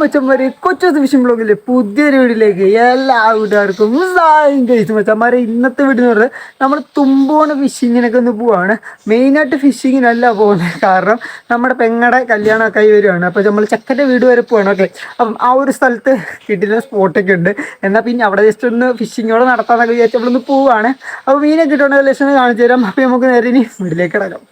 മച്ചന്മാരെ കൊച്ചു ഫിഷിംഗ് ബ്ലോഗിലെ പുതിയൊരു വീഡിയോയിലേക്ക് എല്ലാ വീട്ടുകാർക്കും മച്ചന്മാരെ ഇന്നത്തെ വീഡിയോ എന്ന് പറഞ്ഞാൽ നമ്മൾ തുമ്പോണ ഫിഷിങ്ങിനൊക്കെ ഒന്ന് പോവാണ്. മെയിനായിട്ട് ഫിഷിങ്ങിനല്ല പോകുന്നത്, കാരണം നമ്മുടെ പെങ്ങടെ കല്യാണമൊക്കെ ആയി വരുവാണ്. അപ്പോൾ നമ്മൾ ചെക്കൻ്റെ വീട് വരെ പോവാണ്. ഓക്കെ, അപ്പം ആ ഒരു സ്ഥലത്ത് കിട്ടുന്ന സ്പോട്ടൊക്കെ ഉണ്ട്. എന്നാൽ പിന്നെ അവിടെ ജസ്റ്റ് ഒന്ന് ഫിഷിങ്ങോടെ നടത്താമെന്നൊക്കെ വിചാരിച്ച് നമ്മളൊന്ന് പോവുകയാണ്. അപ്പോൾ മീനൊക്കെ കിട്ടുകയാണെങ്കിൽ ലക്ഷം കാണിച്ചു തരാം. അപ്പോൾ നമുക്ക് നേരെ ഇനി വീട്ടിലേക്ക് കിടക്കാം.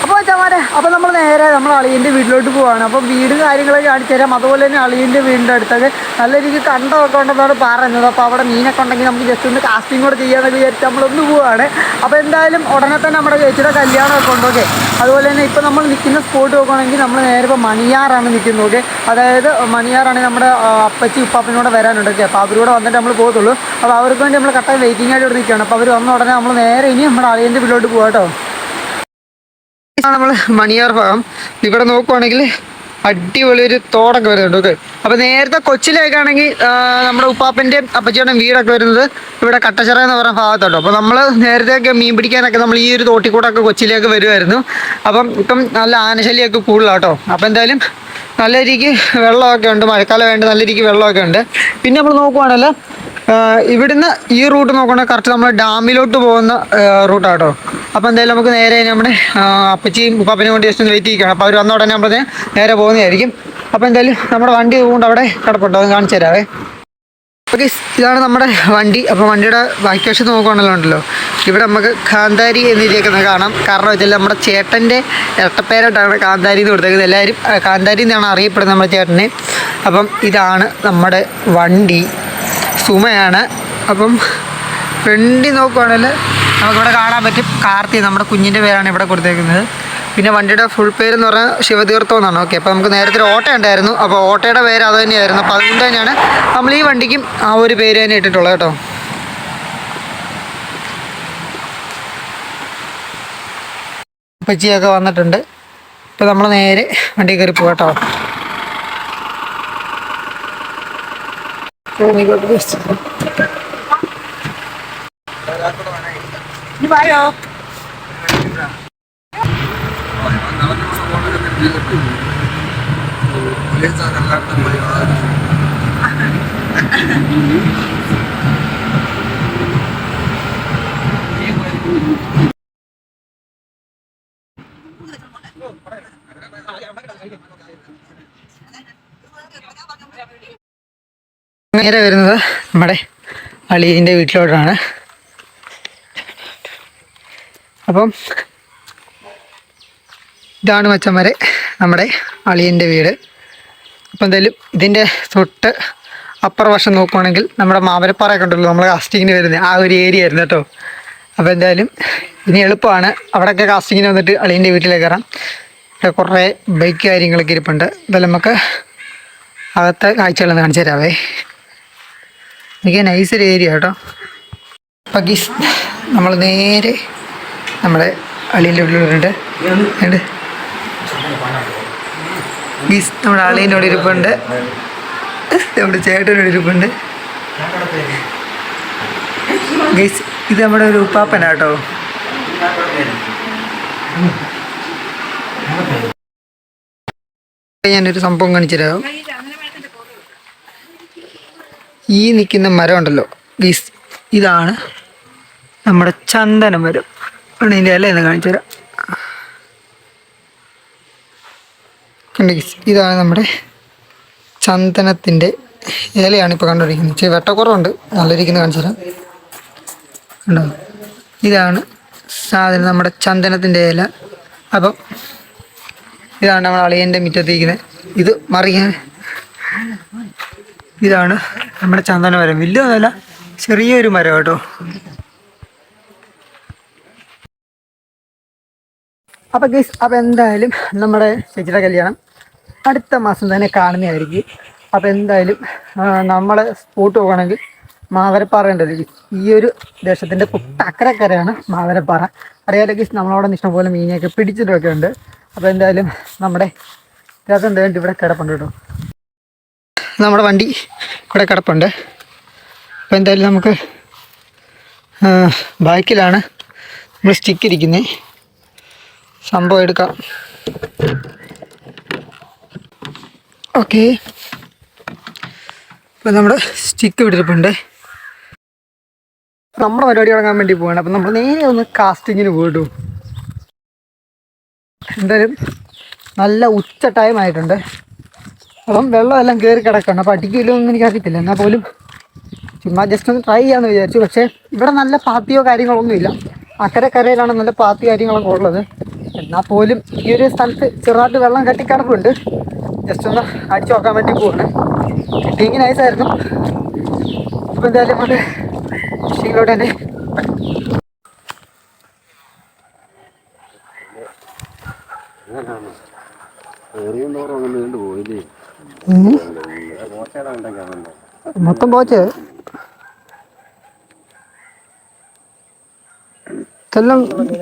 അപ്പോൾ ചമാരെ, അപ്പോൾ നമ്മൾ നേരെ നമ്മൾ അളിയൻ്റെ വീട്ടിലോട്ട് പോവാണ്. അപ്പം വീട് കാര്യങ്ങളൊക്കെ കാണിച്ചു തരാം. അതുപോലെ തന്നെ അളിയൻ്റെ വീടിൻ്റെ അടുത്തൊക്കെ നല്ല രീതിക്ക് കണ്ടമൊക്കെ ഉണ്ടെന്നാണ് പറയുന്നത്. അപ്പോൾ അവിടെ മീനൊക്കെ ഉണ്ടെങ്കിൽ നമുക്ക് ജസ്റ്റ് ഒന്ന് കാസ്റ്റിംഗ് കൂടെ ചെയ്യാമെന്നൊക്കെ വിചാരിച്ച് നമ്മളൊന്ന് പോവുകയാണ്. അപ്പോൾ എന്തായാലും ഉടനെ തന്നെ നമ്മുടെ ചേച്ചിയുടെ കല്യാണമൊക്കെ ഉണ്ട്. ഓക്കെ, അതുപോലെ തന്നെ ഇപ്പോൾ നമ്മൾ നിൽക്കുന്ന സ്പോട്ട് നോക്കുകയാണെങ്കിൽ നമ്മൾ നേരെ ഇപ്പോൾ മണിയാറാണ് നിൽക്കുന്നത്. ഓക്കെ, അതായത് മണിയാറാണെങ്കിൽ നമ്മുടെ അപ്പച്ചി ഉപ്പാപ്പനോടെ വരാനുണ്ട്. ഓക്കെ, അപ്പോൾ അവരോട് വന്നിട്ട് നമ്മൾ പോകത്തുള്ളൂ. അപ്പോൾ അവർക്ക് വേണ്ടി നമ്മൾ കറക്റ്റായി വെയിറ്റിംഗ് ആയിട്ട് ഇവിടെ നിൽക്കുകയാണ്. അപ്പോൾ അവർ വന്ന ഉടനെ നമ്മൾ നേരെ ഇനി നമ്മുടെ അളിയൻ്റെ വീട്ടിലോട്ട് പോകാം കേട്ടോ. നമ്മൾ മണിയാർ ഭാഗം ഇവിടെ നോക്കുവാണെങ്കിൽ അടിപൊളി ഒരു തോടൊക്കെ വരുന്നുണ്ട്. ഓക്കെ, അപ്പോൾ നേരത്തെ കൊച്ചിലേക്കാണെങ്കിൽ നമ്മുടെ ഉപ്പാപ്പൻ്റെയും അപ്പച്ചിയുടെയും വീടൊക്കെ വരുന്നത് ഇവിടെ കട്ടച്ചിറ എന്ന് പറയുന്ന ഭാഗത്തോട്ടോ. അപ്പോൾ നമ്മൾ നേരത്തെയൊക്കെ മീൻ പിടിക്കാനൊക്കെ നമ്മൾ ഈ ഒരു തോട്ടിക്കൂടൊക്കെ കൊച്ചിയിലേക്ക് വരുമായിരുന്നു. അപ്പം ഇപ്പം നല്ല ആനശല്യമൊക്കെ കൂടുതലാട്ടോ. അപ്പോൾ എന്തായാലും നല്ല രീതിക്ക് വെള്ളമൊക്കെ ഉണ്ട്, മഴക്കാലം വേണ്ട നല്ല രീതിക്ക് വെള്ളമൊക്കെ ഉണ്ട്. പിന്നെ നമ്മൾ നോക്കുവാണല്ലോ ഇവിടുന്ന് ഈ റൂട്ട് നോക്കുകയാണെങ്കിൽ കറക്റ്റ് നമ്മൾ ഡാമിലോട്ട് പോകുന്ന റൂട്ടാട്ടോ. അപ്പോൾ എന്തായാലും നമുക്ക് നേരെ നമ്മുടെ അപ്പച്ചിയും ഉപ്പാപ്പനും കൊണ്ട് ജസ്റ്റ് ഒന്ന് വെയിറ്റ് ചെയ്യിക്കണം. അപ്പോൾ അവർ വന്ന ഉടനെ നമ്മൾ നേരെ പോകുന്നതായിരിക്കും. അപ്പോൾ എന്തായാലും നമ്മുടെ വണ്ടി കൊണ്ട് അവിടെ കിടപ്പുണ്ടോ അത് കാണിച്ചു തരാവേ. ഓക്കെ, ഇതാണ് നമ്മുടെ വണ്ടി. അപ്പോൾ വണ്ടിയുടെ ബാക്കി വശത്ത് നോക്കുകയാണല്ലോ ഉണ്ടല്ലോ, ഇവിടെ നമുക്ക് കാന്താരി എന്നിരിക്കുന്നത് കാണാം. കാരണം വെച്ചാൽ നമ്മുടെ ചേട്ടൻ്റെ ഇരട്ടപ്പേരായിട്ടാണ് കാന്താരി എന്ന് കൊടുത്തേക്കുന്നത്. എല്ലാവരും കാന്താരി എന്നാണ് അറിയപ്പെടുന്നത് നമ്മുടെ ചേട്ടനെ. അപ്പം ഇതാണ് നമ്മുടെ വണ്ടി, സുമയാണ്. അപ്പം ഫ്രണ്ടി നോക്കുവാണെങ്കിൽ നമുക്കിവിടെ കാണാൻ പറ്റും കാർത്തി, നമ്മുടെ കുഞ്ഞിൻ്റെ പേരാണ് ഇവിടെ കൊടുത്തേക്കുന്നത്. പിന്നെ വണ്ടിയുടെ ഫുൾ പേരെന്ന് പറഞ്ഞാൽ ശിവതീർത്ഥം എന്നാണ്. ഓക്കെ, അപ്പോൾ നമുക്ക് നേരത്തെ ഒരു ഓട്ടോ ഉണ്ടായിരുന്നു. അപ്പോൾ ഓട്ടോയുടെ പേര് അത് തന്നെയായിരുന്നു. അപ്പോൾ അതുകൊണ്ട് തന്നെയാണ് നമ്മൾ ഈ വണ്ടിക്കും ആ ഒരു പേര് തന്നെ ഇട്ടിട്ടുള്ളത് കേട്ടോ. പച്ചിയൊക്കെ വന്നിട്ടുണ്ട്. ഇപ്പോൾ നമ്മൾ നേരെ വണ്ടി കയറി പോകട്ടോ. ോ നേരെ വരുന്നത് നമ്മുടെ അളിയൻ്റെ വീട്ടിലോട്ടാണ്. അപ്പം ഇതാണ് മച്ചന്മാരെ നമ്മുടെ അളിയൻ്റെ വീട്. അപ്പോൾ എന്തായാലും ഇതിൻ്റെ തൊട്ട് അപ്പുറ വശം നോക്കുവാണെങ്കിൽ നമ്മുടെ മാവരപ്പാറയൊക്കെ ഉണ്ടല്ലോ, നമ്മൾ കാസ്റ്റിങ്ങിന് വരുന്നത് ആ ഒരു ഏരിയ ആയിരുന്നു കേട്ടോ. അപ്പോൾ എന്തായാലും ഇനി എളുപ്പമാണ് അവിടെയൊക്കെ കാസ്റ്റിങ്ങിന് വന്നിട്ട് അളിയൻ്റെ വീട്ടിലേക്ക് കയറാം. ഇവിടെ കുറേ ബൈക്ക് കാര്യങ്ങളൊക്കെ ഇരിപ്പുണ്ട്. എന്തായാലും നമുക്ക് അകത്തെ കാഴ്ചകളൊന്ന് കാണിച്ചു തരാവേ. എനിക്ക് നൈസൊരു ഏരിയ കേട്ടോ. അപ്പം ഗീസ് നമ്മൾ നേരെ നമ്മുടെ അളിയൻ്റെ വീട്ടിലുണ്ട്. ഗീസ് നമ്മുടെ അളിയനോട് ഇരിപ്പുണ്ട്, നമ്മുടെ ചേട്ടനോട് ഇരിപ്പുണ്ട്. ഗീസ് ഇത് നമ്മുടെ ഒരു ഉപ്പാപ്പനാട്ടോ. ഞാനൊരു സംഭവം കാണിച്ചു തരാം. ഈ നിൽക്കുന്ന മരം ഉണ്ടല്ലോ ഗീസ്, ഇതാണ് നമ്മുടെ ചന്ദന മരം. ഇതിൻ്റെ ഇല എന്ന് കാണിച്ചു തരാം. ഇതാണ് നമ്മുടെ ചന്ദനത്തിൻ്റെ ഇലയാണ് ഇപ്പോൾ കണ്ടുപിടിക്കുന്നത്. ഇച്ചിരി വെട്ടക്കുറവുണ്ട്, നല്ല രീതിക്ക് കാണിച്ചു തരാം. ഉണ്ടോ, ഇതാണ് സാധനം നമ്മുടെ ചന്ദനത്തിൻ്റെ ഇല. അപ്പം ഇതാണ് നമ്മുടെ അളിയൻ്റെ മുറ്റത്തിരിക്കുന്നത്. ഇത് മറിയാൻ ഇതാണ് നമ്മുടെ ചന്ദന മരം. വലിയൊന്നുമല്ല, ചെറിയൊരു മരം കേട്ടോ. അപ്പോൾ ഗൈസ്, അപ്പോൾ എന്തായാലും നമ്മുടെ ചേച്ചിയുടെ കല്യാണം അടുത്ത മാസം തന്നെ കാണുന്നതായിരിക്കും. അപ്പോൾ എന്തായാലും നമ്മളെ സ്പോട്ട് പോകണമെങ്കിൽ മാവരപ്പാറ ഉണ്ടല്ലോ, ഈ ഒരു ദേശത്തിൻ്റെ തൊട്ടക്കരക്കരയാണ് മാവരപ്പാറ. അറിയാലോ ഗൈസ്, നമ്മളവിടെ ഇഷ്ടംപോലെ മീനൊക്കെ പിടിച്ചിട്ടൊക്കെ ഉണ്ട്. അപ്പോൾ എന്തായാലും നമ്മുടെ രസം എന്തായാലും ഇവിടെ കിടപ്പുണ്ട് കേട്ടോ. നമ്മുടെ വണ്ടി ഇവിടെ കിടപ്പുണ്ട്. അപ്പോൾ എന്തായാലും നമുക്ക് ബാക്കിലാണ് നമ്മൾ സ്റ്റിക്ക് ഇരിക്കുന്നത്. സംഭവം എടുക്കാം. ഓക്കെ, ഇപ്പം നമ്മുടെ സ്റ്റിക്ക് വിട്ടിരിപ്പുണ്ട്. നമ്മുടെ പരിപാടി തുടങ്ങാൻ വേണ്ടി പോവാണ്. അപ്പം നമ്മൾ നേരെ ഒന്ന് കാസ്റ്റിങ്ങിന് പോയിട്ടു. എന്തായാലും നല്ല ഉച്ച ടൈം ആയിട്ടുണ്ട്. അപ്പം വെള്ളമെല്ലാം കയറി കിടക്കണം. അപ്പം അടിക്കില്ലൊന്നും എനിക്കറിയത്തില്ല. എന്നാൽ പോലും ചുമ്മാ ജസ്റ്റ് ഒന്ന് ട്രൈ ചെയ്യാമെന്ന് വിചാരിച്ചു. പക്ഷേ ഇവിടെ നല്ല പാത്തിയോ കാര്യങ്ങളൊന്നുമില്ല. അക്കരക്കരയിലാണ് നല്ല പാത്തി കാര്യങ്ങളൊക്കെ ഉള്ളത്. എന്നാൽ പോലും ഈ ഒരു സ്ഥലത്ത് ചെറുതായിട്ട് വെള്ളം കെട്ടിക്കിടപ്പുണ്ട്. ജസ്റ്റ് ഒന്ന് അടിച്ചു നോക്കാൻ വേണ്ടി പോവാണ്. കിട്ടിയെങ്കിൽ നൈസായിരുന്നു. അപ്പോൾ എന്തായാലും അത് ഫിഷിങ്ങിലോട്ട് തന്നെ. മൊത്തം പോച്ചേ എല്ലാം ഇതുണ്ട്.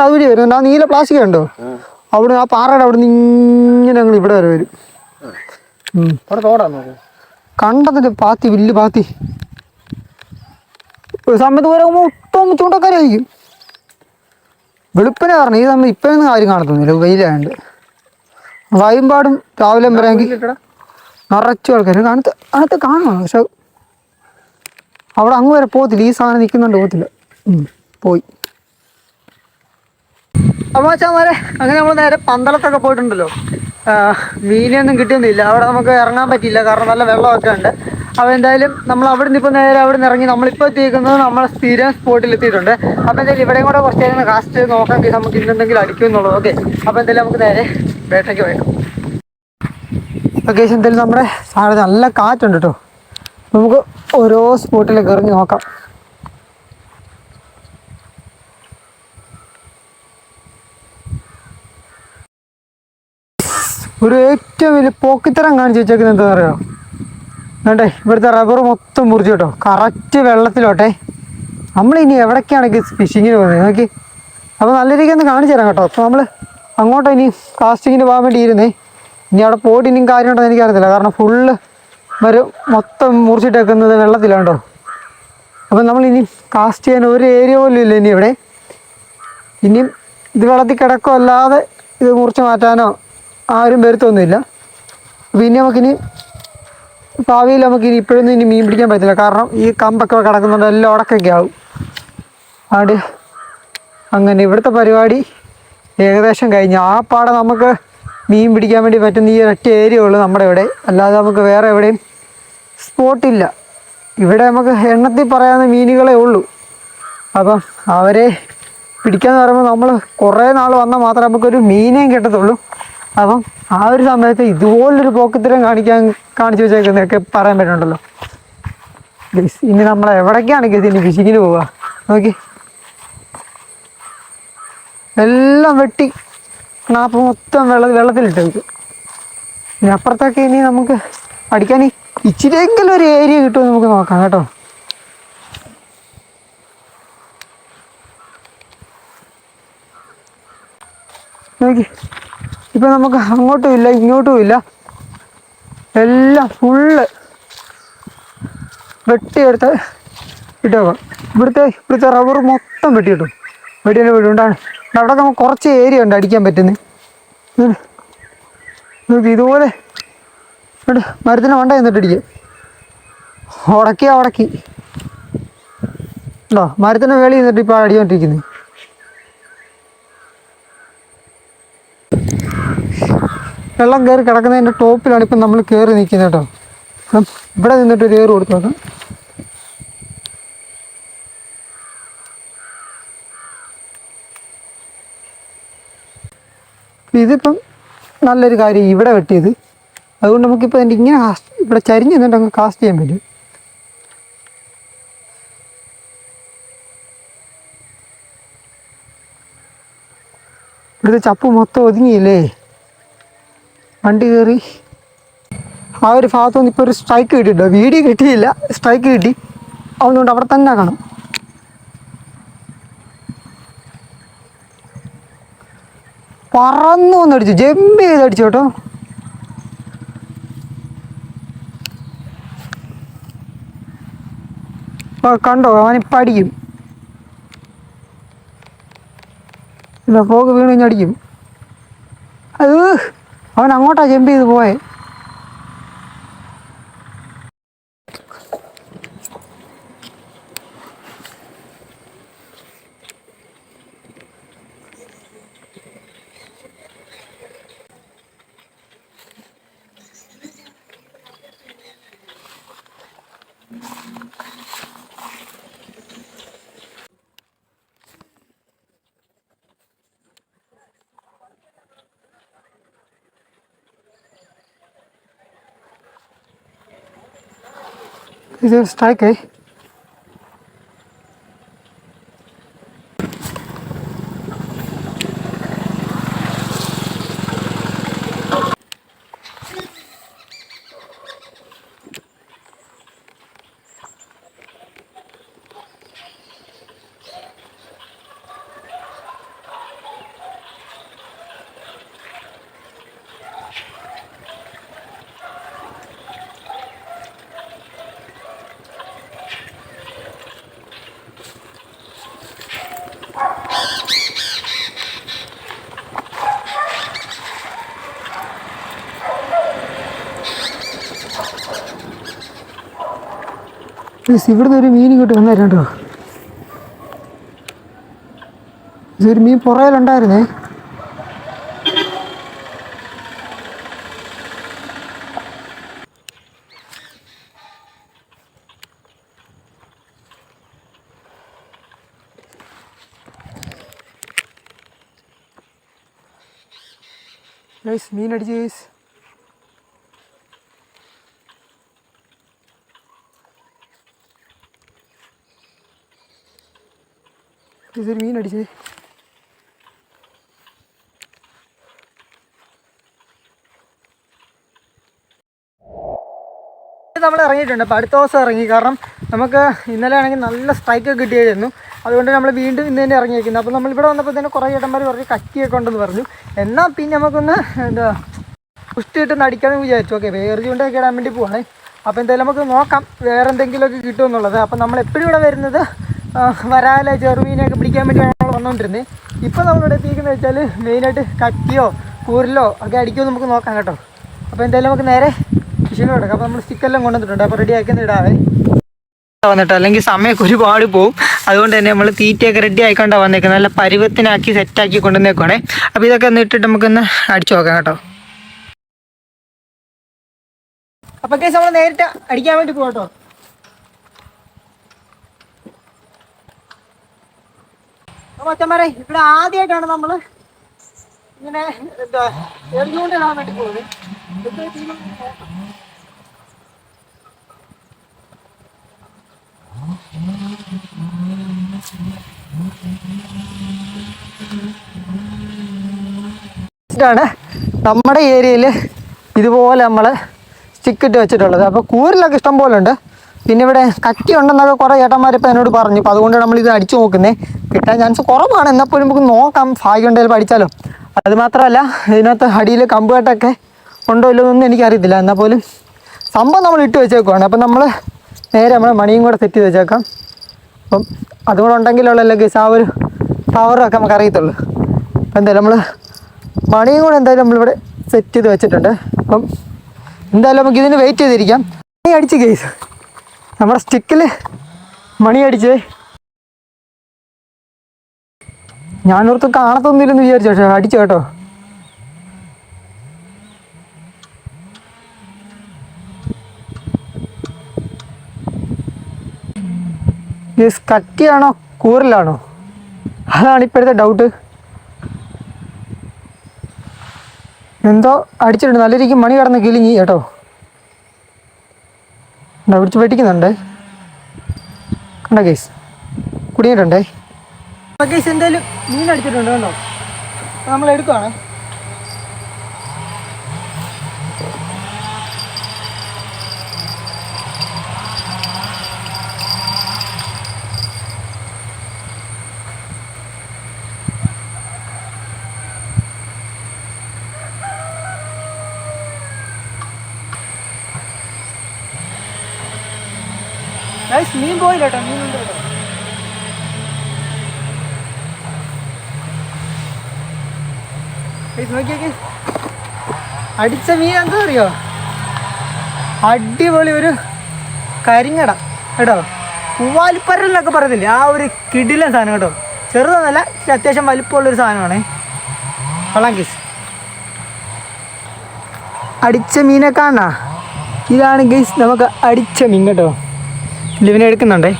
അതുവഴി വരും. ആ നീല പ്ലാസ്റ്റിക് ഉണ്ടോ അവിടെ, ആ പാറയുടെ അവിടെ നിന്ന് ഇങ്ങനെ ഞങ്ങൾ ഇവിടെ വരെ വരും. കണ്ടതിന്റെ പാത്തി, വലിയ പാത്തി. ഒരു സമയത്ത് പോലെ ഒട്ടും ചൂണ്ടക്കാരായിരിക്കും. വെളുപ്പിനെ പറഞ്ഞു. ഈ സമയം ഇപ്പോഴൊന്നും കാര്യം കാണത്തൊന്നുമില്ല, വെയിലായതുകൊണ്ട്. വൈകുമ്പാടും രാവിലെ വരാമെങ്കിൽ നിറച്ചു ആൾക്കാർ കാണത്ത് കാണണം. പക്ഷെ അവിടെ അങ്ങ് വരെ പോകത്തില്ല. ഈ സാധനം നിൽക്കുന്നുണ്ട്, പോകത്തില്ല. പോയി. അപ്പോൾ വെച്ചാൽ അങ്ങനെ നമ്മൾ നേരെ പന്തളത്തൊക്കെ പോയിട്ടുണ്ടല്ലോ. മീനൊന്നും കിട്ടുന്നില്ല. അവിടെ നമുക്ക് ഇറങ്ങാൻ പറ്റിയില്ല, കാരണം നല്ല വെള്ളമൊക്കെ ഉണ്ട്. അപ്പോൾ എന്തായാലും നമ്മൾ അവിടെ നിന്ന് ഇപ്പോൾ നേരെ അവിടെ നിന്ന് ഇറങ്ങി നമ്മളിപ്പോൾ എത്തിയിരിക്കുന്നത് നമ്മളെ സ്ഥിരം സ്പോട്ടിൽ എത്തിയിട്ടുണ്ട്. അപ്പോൾ എന്തായാലും ഇവിടെയും കൂടെ കുറച്ച് നേരം കാസ്റ്റ് നോക്കാം, നമുക്ക് ഇന്നെന്തെങ്കിലും അടിക്കുമെന്നുള്ളത്. ഓക്കെ, അപ്പോൾ എന്തായാലും നമുക്ക് നേരെ വേട്ടയ്ക്ക് പോയേക്കാം. ഓക്കെ, എന്തായാലും നമ്മുടെ സാധനം നല്ല കാറ്റുണ്ട് കേട്ടോ. നമുക്ക് ഓരോ സ്പോട്ടിലൊക്കെ ഇറങ്ങി നോക്കാം. ഒരു ഏറ്റവും വലിയ പോക്കിത്തരം കാണിച്ച് വെച്ചേക്കുന്നത് എന്താ പറയുക, വേണ്ടേ ഇവിടുത്തെ റബ്ബർ മൊത്തം മുറിച്ചു കേട്ടോ. കറക്റ്റ് വെള്ളത്തിലോട്ടെ. നമ്മളിനി എവിടേക്കാണെങ്കിൽ ഫിഷിങ്ങിന് പോകുന്നത് നോക്കി. അപ്പോൾ നല്ല രീതിക്ക് ഒന്ന് കാണിച്ചു തരാം കേട്ടോ. അപ്പോൾ നമ്മൾ അങ്ങോട്ട് ഇനി കാസ്റ്റിങ്ങിന് പോകാൻ വേണ്ടി ഇരുന്നേ. ഇനി അവിടെ പോയിട്ട് ഇനിയും കാര്യമുണ്ടോ എനിക്കറിയത്തില്ല, കാരണം ഫുള്ള് മൊത്തം മുറിച്ചിട്ടേക്കുന്നത് വെള്ളത്തിലാണ് കേട്ടോ. അപ്പം നമ്മളിനി കാസ്റ്റ് ചെയ്യാൻ ഒരു ഏരിയ പോലും ഇല്ല ഇനി ഇവിടെ. ഇനിയും ഇത് വെള്ളത്തിൽ കിടക്കോ അല്ലാതെ ഇത് മുറിച്ച് മാറ്റാനോ ആരും വരുത്തൊന്നുമില്ല. പിന്നെ നമുക്കിനി ഭാവിയിൽ നമുക്കിനി ഇപ്പോഴൊന്നും ഇനി മീൻ പിടിക്കാൻ പറ്റില്ല, കാരണം ഈ കമ്പൊക്കെ കിടക്കുന്നുണ്ട്, എല്ലാം ഉടക്കൊക്കെ ആവും. അതുകൊണ്ട് അങ്ങനെ ഇവിടുത്തെ പരിപാടി ഏകദേശം കഴിഞ്ഞു. ആ പാടെ നമുക്ക് മീൻ പിടിക്കാൻ വേണ്ടി പറ്റുന്ന ഈ ഒറ്റ ഏരിയ ഉള്ളൂ നമ്മുടെ ഇവിടെ. അല്ലാതെ നമുക്ക് വേറെ എവിടെയും സ്പോട്ടില്ല. ഇവിടെ നമുക്ക് എണ്ണത്തിൽ പറയാവുന്ന മീനുകളേ ഉള്ളൂ. അപ്പം അവരെ പിടിക്കാന്ന് പറയുമ്പോൾ നമ്മൾ കുറേ നാൾ വന്നാൽ മാത്രമേ നമുക്കൊരു മീനേയും കിട്ടത്തുള്ളൂ. അപ്പം ആ ഒരു സമയത്ത് ഇതുപോലൊരു പോക്കത്തിലും കാണിച്ചു വെച്ചേക്കുന്നതൊക്കെ പറയാൻ പറ്റുന്നുണ്ടല്ലോ. ഇനി നമ്മൾ എവിടേക്കാണ് ഇനി ഫിഷിങ്ങിന് പോവുക നോക്കി. എല്ലാം വെട്ടി നാപ്പ് മൊത്തം വെള്ളത്തിലിട്ട് വയ്ക്കും. ഇനി അപ്പുറത്തൊക്കെ ഇനി നമുക്ക് അടിക്കാൻ ഇച്ചിരിയെങ്കിലും ഒരു ഏരിയ കിട്ടുമെന്ന് നമുക്ക് നോക്കാം കേട്ടോ. നോക്കി, ഇപ്പം നമുക്ക് അങ്ങോട്ടും ഇല്ല ഇങ്ങോട്ടും ഇല്ല, എല്ലാം ഫുള്ള് വെട്ടിയെടുത്ത് ഇട്ടേക്കാം. ഇവിടുത്തെ റബ്ബർ മൊത്തം വെട്ടിയിട്ടു. വെട്ടിയെ വീടുകൊണ്ടാണ് അവിടെ നമുക്ക് കുറച്ച് ഏരിയ ഉണ്ട് അടിക്കാൻ പറ്റുന്നത്. നോക്കി, ഇതുപോലെ മരത്തിന് വണ്ട എന്നിട്ട് അടിക്കുക. ഉടക്കി ഉണ്ടോ, മരത്തിന് വേളി നിന്നിട്ട് ഇപ്പോൾ അടിക്കൊണ്ടിരിക്കുന്നത്. വെള്ളം കയറി കിടക്കുന്നതിൻ്റെ ടോപ്പിലാണ് ഇപ്പം നമ്മൾ കയറി നിൽക്കുന്നത് കേട്ടോ. അപ്പം ഇവിടെ നിന്നിട്ട് ഒരു ഏറ് കൊടുത്തു നോക്കാം. ഇതിപ്പം നല്ലൊരു കാര്യം ഇവിടെ വെട്ടിയത്. അതുകൊണ്ട് നമുക്കിപ്പോൾ എൻ്റെ ഇങ്ങനെ ഇവിടെ ചരിഞ്ഞ് നിന്നിട്ട് അങ്ങ് കാസ്റ്റ് ചെയ്യാൻ പറ്റും. ഇവിടുത്തെ ചപ്പ് മൊത്തം ഒതുങ്ങിയില്ലേ, വണ്ടി കയറി ആ ഒരു ഭാഗത്തുനിന്ന് ഇപ്പോൾ ഒരു സ്ട്രൈക്ക് കിട്ടിയിട്ടോ. വീഡിയോ കിട്ടിയില്ല, സ്ട്രൈക്ക് കിട്ടി. അതുകൊണ്ട് അവിടെ തന്നെ കാണും. പറന്നു വന്നടിച്ചു, ജമ്പ് ചെയ്തടിച്ചു കേട്ടോ. കണ്ടോ, അവനിപ്പം അടിക്കും. ഇല്ല, ഫോഗ് വീണ് കഴിഞ്ഞ് അടിക്കും. അത് അവൻ അങ്ങോട്ടാ ജമ്പ് ചെയ്ത് പോയേ. ഇത് സ്ട്രൈക്കേ. ഇവിടുന്ന് ഒരു മീൻ ഇങ്ങോട്ട് വന്നേരം കേട്ടോ. ഇതൊരു മീൻ പുറയിലുണ്ടായിരുന്നേ. മീൻ അടിച്ച് ഗൈസ്. ഇതൊരു മീൻ അടിച്ചേ. നമ്മൾ ഇറങ്ങിയിട്ടുണ്ട്. അപ്പോൾ അടുത്ത ദിവസം ഇറങ്ങി. കാരണം നമുക്ക് ഇന്നലെ ആണെങ്കിൽ നല്ല സ്ട്രൈക്കൊക്കെ കിട്ടിയായിരുന്നു. അതുകൊണ്ട് നമ്മൾ വീണ്ടും ഇന്ന് തന്നെ ഇറങ്ങിയിരിക്കുന്നത്. അപ്പോൾ നമ്മളിവിടെ വന്നപ്പോൾ തന്നെ കുറേ ചേട്ടന്മാർ പറഞ്ഞ് കക്കിയൊക്കെ ഉണ്ടെന്ന് പറഞ്ഞു. എന്നാൽ പിന്നെ നമുക്കൊന്ന് എന്താ പുഷ്ടിയിട്ടൊന്ന് അടിക്കാമെന്ന് വിചാരിച്ചു. ഓക്കെ, വേറെ ചൂണ്ടൊക്കെ ഇടാൻ വേണ്ടി പോവാണേ. അപ്പോൾ എന്തായാലും നമുക്ക് നോക്കാം വേറെ എന്തെങ്കിലുമൊക്കെ കിട്ടുമെന്നുള്ളത്. അപ്പോൾ നമ്മൾ എപ്പോഴും ഇവിടെ വരുന്നത് വരാലെ ചെറുമീനൊക്കെ പിടിക്കാൻ വേണ്ടിയാണ് നമ്മൾ വന്നുകൊണ്ടിരുന്നത്. ഇപ്പോൾ നമ്മളിവിടെ എത്തിക്കുന്നത് വെച്ചാൽ മെയിനായിട്ട് കക്കിയോ കൂരിലോ ഒക്കെ അടിക്കുമോ നമുക്ക് നോക്കാം കേട്ടോ. അപ്പോൾ എന്തായാലും നമുക്ക് നേരെ ഫിഷിന് കൊടുക്കാം. അപ്പോൾ നമ്മൾ സ്റ്റിക്കെല്ലാം കൊണ്ടുവന്നിട്ടുണ്ട്. അപ്പോൾ റെഡി ആക്കി ഇടാവേ വന്നിട്ട്, അല്ലെങ്കിൽ സമയമൊക്കെ ഒരുപാട് പോവും. അതുകൊണ്ട് തന്നെ നമ്മൾ തീറ്റയൊക്കെ റെഡി ആയിക്കൊണ്ടാണ് വന്നേക്കുന്നത്. നല്ല പരുവത്തിനാക്കി സെറ്റാക്കി കൊണ്ടുവന്നേക്കുവാണേ. അപ്പോൾ ഇതൊക്കെ ഒന്ന് ഇട്ടിട്ട് നമുക്കൊന്ന് അടിച്ചു നോക്കാം കേട്ടോ. അപ്പോൾ കേസ് നമ്മൾ നേരിട്ട് അടിക്കാൻ വേണ്ടി പോകട്ടോ. മച്ചന്മാരെ, ഇവിടെ ആദ്യമായിട്ടാണ് നമ്മൾ ഇങ്ങനെ എന്താ എറിഞ്ഞുകൊണ്ടിടാൻ വേണ്ടി പോകുന്നത്. ാണ് നമ്മുടെ ഏരിയയിൽ ഇതുപോലെ നമ്മൾ സ്റ്റിക്കിട്ട് വെച്ചിട്ടുള്ളത്. അപ്പോൾ കൂരിലൊക്കെ ഇഷ്ടം പോലെ ഉണ്ട്. പിന്നെ ഇവിടെ കക്കി ഉണ്ടെന്നൊക്കെ കുറേ ചേട്ടന്മാരിപ്പോൾ എന്നോട് പറഞ്ഞു. അപ്പോൾ അതുകൊണ്ട് നമ്മളിത് അടിച്ചു നോക്കുന്നത്. കിട്ടാൻ ചാൻസ് കുറവാണ്. എന്നപ്പോഴും നമുക്ക് നോക്കാം, ഭാഗ്യം ഉണ്ടെങ്കിൽ പഠിച്ചാലോ. അത് മാത്രമല്ല, ഇതിനകത്ത് അടിയിൽ കമ്പുകെട്ടൊക്കെ ഉണ്ടോ ഇല്ലോ എന്നൊന്നും എനിക്കറിയത്തില്ല. എന്നാൽ പോലും സംഭവം നമ്മൾ ഇട്ട് വെച്ചേക്കുവാണ്. അപ്പം നമ്മൾ നേരെ നമ്മളെ മണിയും കൂടെ സെറ്റ് ചെയ്ത് വെച്ചേക്കാം. അപ്പം അതുകൂടെ ഉണ്ടെങ്കിലുള്ളല്ലോ ഗൈസ് ആ ഒരു പവറൊക്കെ നമുക്ക് അറിയത്തുള്ളൂ. അപ്പം എന്തായാലും നമ്മൾ മണിയും കൂടെ എന്തായാലും നമ്മളിവിടെ സെറ്റ് ചെയ്ത് വെച്ചിട്ടുണ്ട്. അപ്പം എന്തായാലും നമുക്ക് ഇതിന് വെയിറ്റ് ചെയ്തിരിക്കാം. മണി അടിച്ച് ഗൈസ്, നമ്മുടെ സ്റ്റിക്കിൽ മണി അടിച്ചേ. ഞാനോർത്ത് കാണത്തൊന്നുമില്ലെന്ന് വിചാരിച്ചു, പക്ഷേ അടിച്ചു കേട്ടോ. ഗൈസ്, കട്ടിയാണോ കൂറിലാണോ അതാണ് ഇപ്പോഴത്തെ ഡൗട്ട്. എന്തോ അടിച്ചിട്ടുണ്ട്, നല്ല രീതിക്ക് മണി കടന്ന് കിളിങ്ങി കേട്ടോ. പിടിച്ച് വെട്ടിക്കുന്നുണ്ട് കണ്ടോ ഗൈസ്, കുടുങ്ങിയിട്ടുണ്ടേ. ഗൈസ് എന്തായാലും മീൻ അടിച്ചിട്ടുണ്ട് കേട്ടോ. നമ്മൾ എടുക്കുവാണ്. മീൻ പോയില്ല കേട്ടോ, മീനുണ്ട് കേട്ടോ. നോക്കിയൊക്കെ അടിച്ച മീൻ എന്താ അറിയോ, അടിപൊളി ഒരു കരിങ്ങട കേട്ടോ, പൂവാലിപ്പരലിനൊക്കെ പറയത്തില്ലേ ആ ഒരു കിടിലൻ സാധനം കേട്ടോ. ചെറുതൊന്നല്ല, അത്യാവശ്യം വലിപ്പമുള്ളൊരു സാധനമാണേ. കൊള്ളാം ഗൈസ്. അടിച്ച മീനെ കാണാ, ഇതാണ് ഗൈസ് നമുക്ക് അടിച്ച മീൻ കേട്ടോ. ലിവിനെ എടുക്കുന്നുണ്ടേ.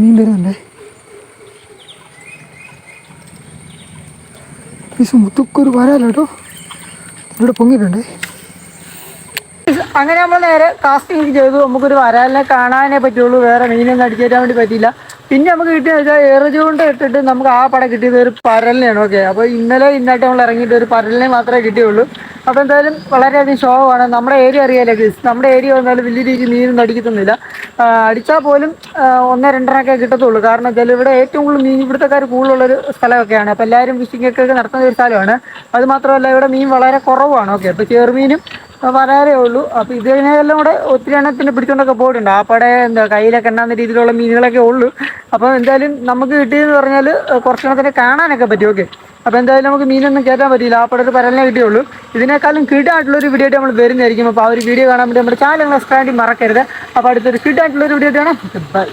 മീൻ വരുന്നുണ്ടേ. മുത്തൊക്കൊരു വരാലോ കേട്ടോ, ഇവിടെ പൊങ്ങിയിട്ടുണ്ടേ. അങ്ങനെ നമ്മൾ നേരെ കാസ്റ്റിംഗ് ചെയ്തു. നമുക്കൊരു വരാലിനെ കാണാനേ പറ്റുള്ളൂ, വേറെ മീനൊന്നും അടിച്ചേരാൻ വേണ്ടി പറ്റിയില്ല. പിന്നെ നമുക്ക് കിട്ടിയെന്ന് വെച്ചാൽ എറിഞ്ഞുകൊണ്ട് ഇട്ടിട്ട് നമുക്ക് ആ പടം കിട്ടിയത് ഒരു പരലിനെയാണ്. ഓക്കെ, അപ്പോൾ ഇന്നായിട്ട് നമ്മൾ ഇറങ്ങിയിട്ട് ഒരു പരലിനെ മാത്രമേ കിട്ടിയുള്ളൂ. അപ്പോൾ എന്തായാലും വളരെയധികം ഷോവാണ്. നമ്മുടെ ഏരിയ അറിയാലോ ഗൈസ്, നമ്മുടെ ഏരിയ വന്നാലും വലിയ രീതിയിൽ മീനൊന്നും അടിക്കത്തൊന്നുമില്ല. അടിച്ചാൽ പോലും 1-2 കിട്ടത്തുള്ളൂ. കാരണം വെച്ചാൽ ഇവിടെ ഏറ്റവും കൂടുതൽ മീൻ ഇവിടുത്തെക്കാർ കൂടുതലുള്ളൊരു സ്ഥലമൊക്കെയാണ്. അപ്പോൾ എല്ലാവരും ഫിഷിംഗ് ഒക്കെ നടത്തുന്ന ഒരു സ്ഥലമാണ്. അത് മാത്രമല്ല ഇവിടെ മീൻ വളരെ കുറവാണ്. ഓക്കെ, അപ്പോൾ ചെറുമീനും വരാറേ ഉള്ളൂ. അപ്പോൾ ഇതിനെല്ലാം കൂടെ ഒത്തിരി എണ്ണത്തിന് പിടിച്ചുകൊണ്ടൊക്കെ പോയിട്ടുണ്ട്. ആ പടേ കയ്യിലൊക്കെ എണ്ണാവുന്ന രീതിയിലുള്ള മീനുകളൊക്കെ ഉള്ളൂ. അപ്പോൾ എന്തായാലും നമുക്ക് കിട്ടിയെന്ന് പറഞ്ഞാൽ കുറച്ചെണ്ണത്തിനെ കാണാനൊക്കെ പറ്റും. ഓക്കെ, അപ്പോൾ എന്തായാലും നമുക്ക് മീനൊന്നും കയറ്റാൻ പറ്റില്ല, ആ പടത്ത് പരലിനെ കിട്ടിയുള്ളൂ. ഇതിനേക്കാളും കിടായിട്ടുള്ളൊരു വീഡിയോ ആയിട്ട് നമ്മൾ വരുന്നതായിരിക്കും. അപ്പോൾ ആ ഒരു വീഡിയോ കാണാൻ വേണ്ടി നമ്മുടെ ചാനൽ സബ്സ്ക്രൈബ് ചെയ്യാൻ മറക്കരുത്. അപ്പോൾ അടുത്തൊരു കിടായിട്ടുള്ളൊരു വീഡിയോ ആണ്. ബൈ.